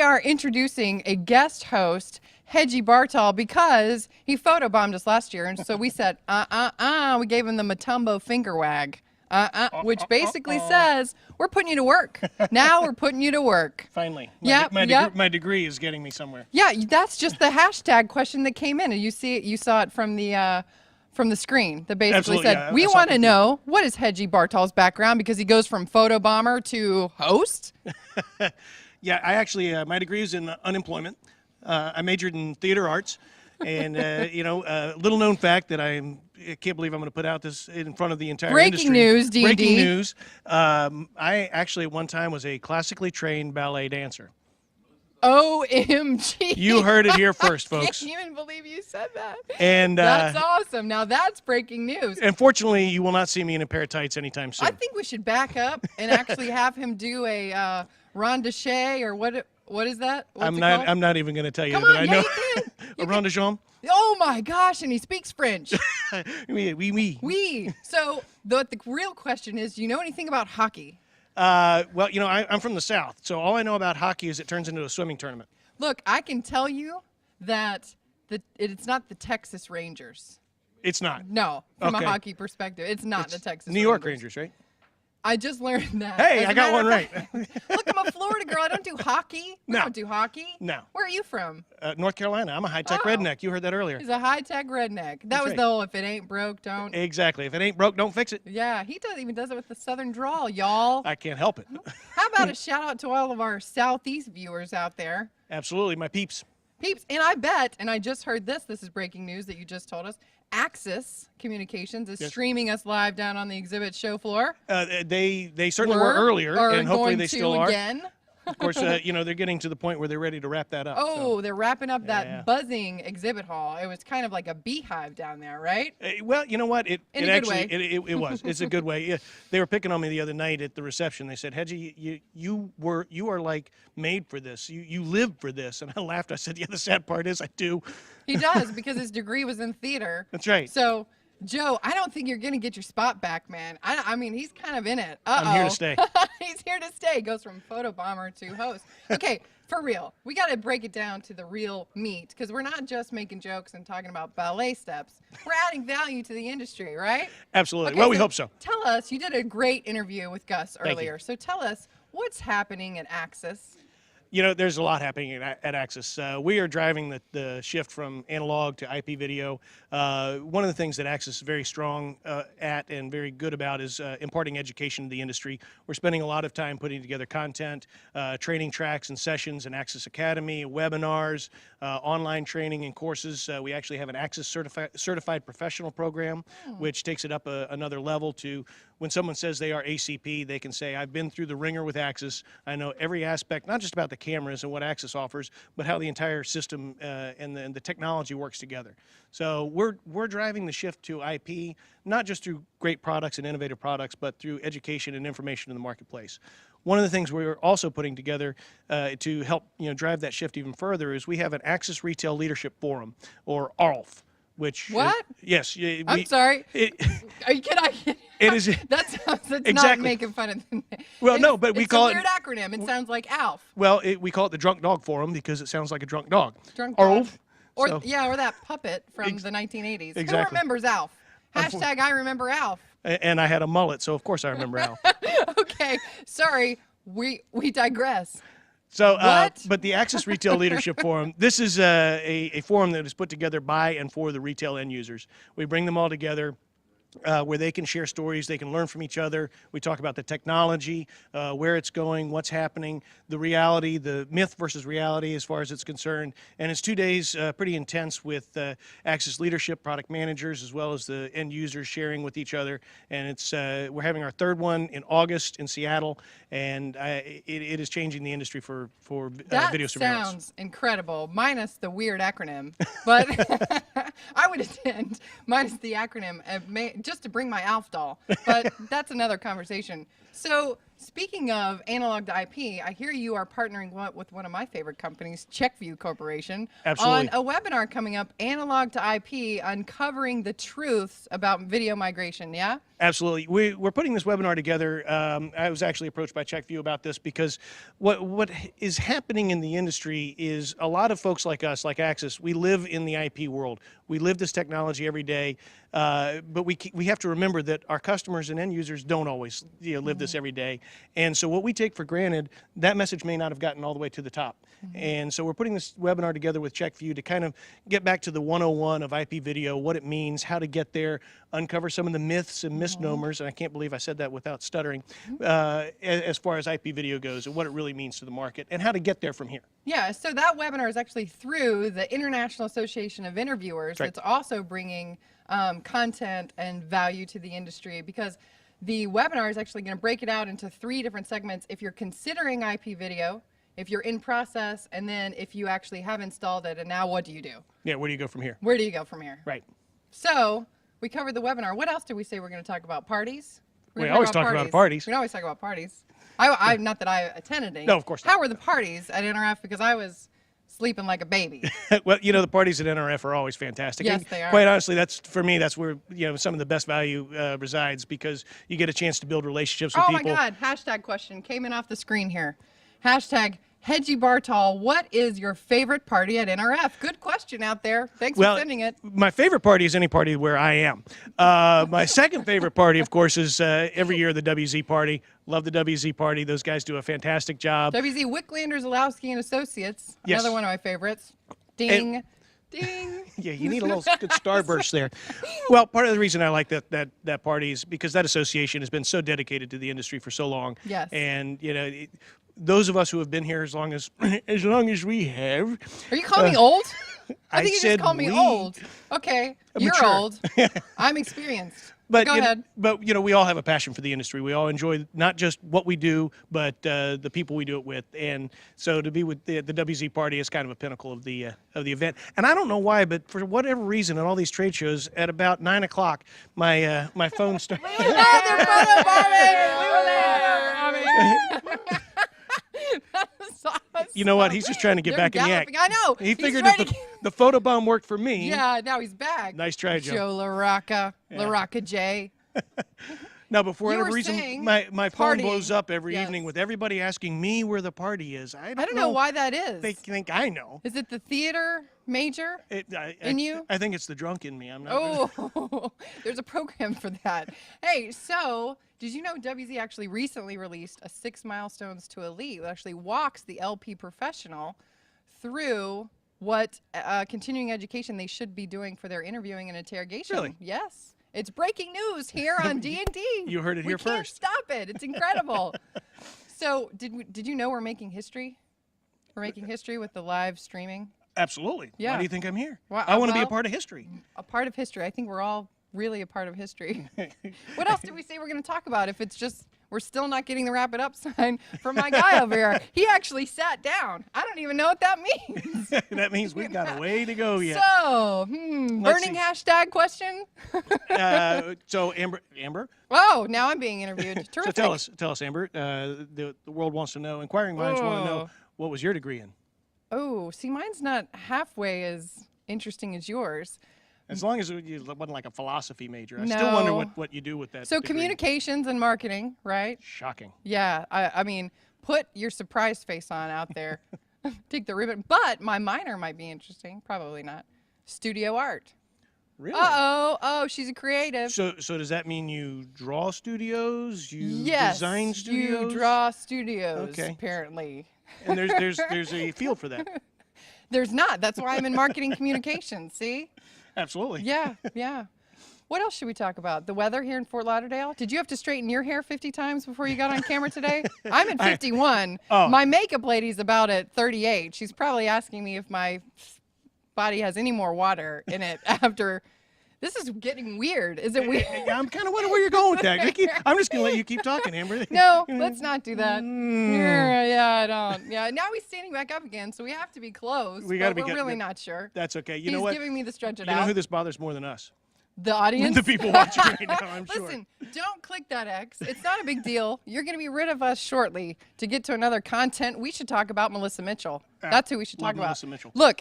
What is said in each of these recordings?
are introducing a guest host, Hedgie Bartol, because he photobombed us last year, and so we said, we gave him the Matumbo finger wag, which basically says, we're putting you to work. Now we're putting you to work. Finally. My degree is getting me somewhere. Yeah, that's just the hashtag question that came in, and you saw it from the screen that basically Absolutely, said, yeah, we want to know, what is Hedgie Bartol's background, because he goes from photobomber to host? Yeah, I actually, my degree is in unemployment. I majored in theater arts, and little known fact that I can't believe I'm going to put out this in front of the entire industry. Breaking news, D&D. Breaking news. I actually at one time was a classically trained ballet dancer. OMG. You heard it here first, folks. I can't even believe you said that. And that's awesome. Now that's breaking news. Unfortunately, you will not see me in a pair of tights anytime soon. I think we should back up and actually have him do a rondochet, or what is that? What's I'm called? not even going to tell you Come that on, I yeah, know. you can. A rondochet? Oh my gosh, and he speaks French. Oui. Oui. So the real question is, do you know anything about hockey? Well, I'm from the South, so all I know about hockey is it turns into a swimming tournament. Look, I can tell you that it's not the Texas Rangers. It's not. No, from Okay. a hockey perspective, it's not the Texas Rangers. New York Rangers, right? I just learned that. Hey, As a I got matter one of right. fact- Look, I'm a Florida girl. I don't do hockey. We No. don't do hockey. No. Where are you from? North Carolina. I'm a high-tech Oh. redneck. You heard that earlier. He's a high-tech redneck. That That's was right. the whole, if it ain't broke, don't. Exactly. If it ain't broke, don't fix it. Yeah, he even does it with the southern drawl, y'all. I can't help it. How about a shout out to all of our Southeast viewers out there? Absolutely, my peeps. Peeps, and I bet, and I just heard this is breaking news that you just told us, Axis Communications is streaming us live down on the exhibit show floor. They certainly were earlier, and hopefully they still are. Again. Of course, they're getting to the point where they're ready to wrap that up. Oh, so. they're wrapping up that Yeah. buzzing exhibit hall. It was kind of like a beehive down there, right? Well, you know what? It In a good actually way. it was. It's a good way. Yeah. They were picking on me the other night at the reception. They said, "Hedgie, you are like made for this. You live for this." And I laughed. I said, "Yeah, the sad part is I do." He does, because his degree was in theater. That's right. So, Joe, I don't think you're going to get your spot back, man. I mean, he's kind of in it. Uh-oh. I'm here to stay. He's here to stay. Goes from photobomber to host. Okay, for real. We got to break it down to the real meat, because we're not just making jokes and talking about ballet steps. We're adding value to the industry, right? Absolutely. Okay, Well, we hope so. Tell us, you did a great interview with Gus Thank you. earlier. So tell us, what's happening at Axis? There's a lot happening at Axis. We are driving the shift from analog to IP video. One of the things that Axis is very strong at and very good about is imparting education to the industry. We're spending a lot of time putting together content, training tracks and sessions in Axis Academy, webinars, online training and courses. We actually have an Axis certified professional program, which takes it up another level to when someone says they are ACP, they can say, I've been through the ringer with Axis. I know every aspect, not just about the cameras and what Axis offers, but how the entire system and the technology works together. So we're driving the shift to IP, not just through great products and innovative products, but through education and information in the marketplace. One of the things we're also putting together to help drive that shift even further is we have an Axis Retail Leadership Forum, or ARLF. Which What? Yes. I'm sorry. It is. That's exactly. not making fun of the Well, no, but we call it. It's a weird acronym. It sounds like ALF. Well, we call it the Drunk Dog Forum because it sounds like a drunk dog. Drunk dog. ARLF. Or So- or that puppet from the 1980s. Exactly. Who remembers ALF? Hashtag I remember ALF. And I had a mullet, so of course I remember Al. Okay, sorry. We digress. So, What? but the Axis Retail Leadership Forum, this is a forum that is put together by and for the retail end users. We bring them all together where they can share stories, they can learn from each other. We talk about the technology, where it's going, what's happening, the reality, the myth versus reality as far as it's concerned. And it's 2 days pretty intense with Axis leadership, product managers, as well as the end users sharing with each other. And it's we're having our third one in August in Seattle, and it is changing the industry for video surveillance. That sounds incredible, minus the weird acronym. But I would attend, minus the acronym, just to bring my ALF doll. But that's another conversation. So Speaking of analog to IP, I hear you are partnering with one of my favorite companies, CheckView Corporation, Absolutely. on a webinar coming up, Analog to IP, uncovering the truths about video migration, yeah? Absolutely. We're putting this webinar together. I was actually approached by CheckView about this because what is happening in the industry is a lot of folks like us, like Axis, we live in the IP world. We live this technology every day, but we have to remember that our customers and end users don't always live this every day. And so what we take for granted, that message may not have gotten all the way to the top. And so we're putting this webinar together with CheckView to kind of get back to the 101 of IP video, what it means, how to get there, uncover some of the myths and misnomers, and I can't believe I said that without stuttering, as far as IP video goes and what it really means to the market and how to get there from here. Yeah, so that webinar is actually through the International Association of Interviewers. Right. That's also bringing content and value to the industry, because the webinar is actually going to break it out into 3 different segments. If you're considering IP video, if you're in process, and then if you actually have installed it, and now what do you do? Yeah, where do you go from here? Where do you go from here? Right. So we covered the webinar. What else did we say we're going to talk about? Parties? We always talk about parties. We always talk about parties. I not that I attended any. No, of course not. How were the parties at NRF? Because I was sleeping like a baby. Well, the parties at NRF are always fantastic. Yes, And they are. Quite honestly, for me, that's where some of the best value resides, because you get a chance to build relationships with Oh people. my God! Hashtag question came in off the screen here. Hashtag Hedgie Bartol. What is your favorite party at NRF? Good question out there. Thanks for sending it. My favorite party is any party where I am. My second favorite party, of course, is every year the WZ party. Love the WZ party. Those guys do a fantastic job. WZ Wicklander Zalowski and Associates. Yes. Another one of my favorites. Ding. Ding. Yeah, you need a little good starburst there. Well, part of the reason I like that party is because that association has been so dedicated to the industry for so long. Yes. And those of us who have been here as long as we have. Are you calling me old? I think you said just called me we. old. Okay, you're Mature. old. I'm experienced. But Go ahead. But we all have a passion for the industry. We all enjoy not just what we do, but the people we do it with. And so to be with the WZ party is kind of a pinnacle of the event. And I don't know why, but for whatever reason, at all these trade shows, at about 9 o'clock, my phone started. Another photo bombing. You know what? He's just trying to get They're back in the act. galloping. I know. He He's figured trying if to the photobomb worked for me. Yeah, now he's back. Nice try, Joe. Joe LaRocca, LaRocca J. Now, but for You whatever were reason, saying my phone partying. blows up every Yes. evening with everybody asking me where the party is. I I don't know why that is. They think I know. Is it the theater major in you? I think it's the drunk in me. I'm not. Really. Oh, there's a program for that. Hey, so did you know WZ actually recently released a 6 Milestones to Elite that actually walks the LP professional through what continuing education they should be doing for their interviewing and interrogation? Really? Yes. It's breaking news here on D&D. You heard it here We can't first. stop it. It's incredible. So did you know we're making history? We're making history with the live streaming. Absolutely. Yeah. Why do you think I'm here? Well, I want to be a well- part of history. A part of history. I think we're all really a part of history. What else did we say we're going to talk about if it's just we're still not getting the wrap it up sign from my guy over here? He actually sat down. I don't even know what that means. That means we've got a way to go yet. So, burning see. hashtag question? So Amber. Oh, now I'm being interviewed. Terrific. So tell us, Amber. The world wants to know. Inquiring minds want to know, Oh. what was your degree in? Oh, see, mine's not halfway as interesting as yours. As long as you wasn't like a philosophy major, I still wonder No. what you do with that. So degree. communications and marketing, right? Shocking. Yeah, I mean, put your surprise face on out there. Take the ribbon. But my minor might be interesting. Probably not. Studio art. Really? Uh-oh. Oh, she's a creative. So does that mean you draw studios? You Yes, design studios? you draw studios, Okay. apparently. And there's a field for that. There's not. That's why I'm in marketing communications, see? Absolutely. Yeah, yeah. What else should we talk about? The weather here in Fort Lauderdale? Did you have to straighten your hair 50 times before you got on camera today? I'm at 51. Oh. My makeup lady's about at 38. She's probably asking me if my body has any more water in it after. This is getting weird. Is it weird? I'm kind of wondering where you're going with that. I'm just going to let you keep talking, Amber. No, let's not do that. Yeah, I don't. Yeah, now he's standing back up again, so we have to be close. We gotta but be we're really good. not sure. That's okay. You He's know what? giving me the stretch it You know out. who this bothers more than us? The audience? The people watching right now, I'm sure. Listen, don't click that X. It's not a big deal. You're going to be rid of us shortly to get to another content. We should talk about Melissa Mitchell. That's who we should talk about. Melissa Mitchell. Look,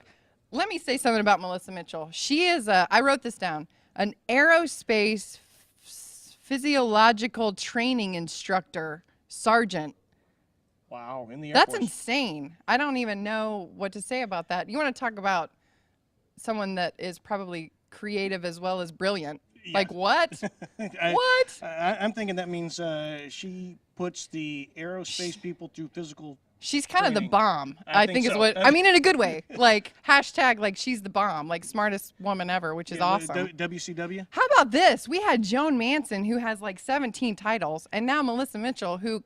let me say something about Melissa Mitchell. She is I wrote this down, an aerospace physiological training instructor, sergeant. Wow, in the Air That's Force. insane. I don't even know what to say about that. You want to talk about someone that is probably creative as well as brilliant. Yeah. Like what? What? I'm thinking that means she puts the aerospace people through physical. She's kind of the training. bomb. I I think think is so. what I mean in a good way. Like hashtag like she's the bomb, like smartest woman ever, which is awesome. WCW. How about this? We had Joan Manson, who has like 17 titles, and now Melissa Mitchell, who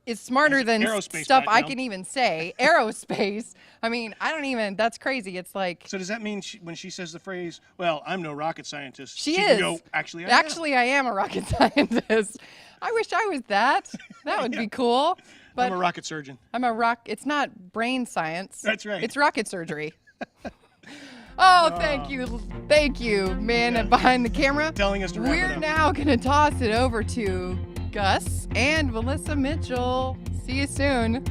is smarter than aerospace stuff I background. can even say. Aerospace. I mean, I don't even. That's crazy. It's like So does that mean when she says the phrase, "Well, I'm no rocket scientist," she can is. go, "Actually, I am." Actually, I am a rocket scientist. I wish I was that. That would be cool. But I'm a rocket surgeon. I'm a rock. It's not brain science. That's right. It's rocket surgery. Oh, thank you, man, behind the camera. Telling us to wrap it We're up. now gonna toss it over to Gus and Melissa Mitchell. See you soon.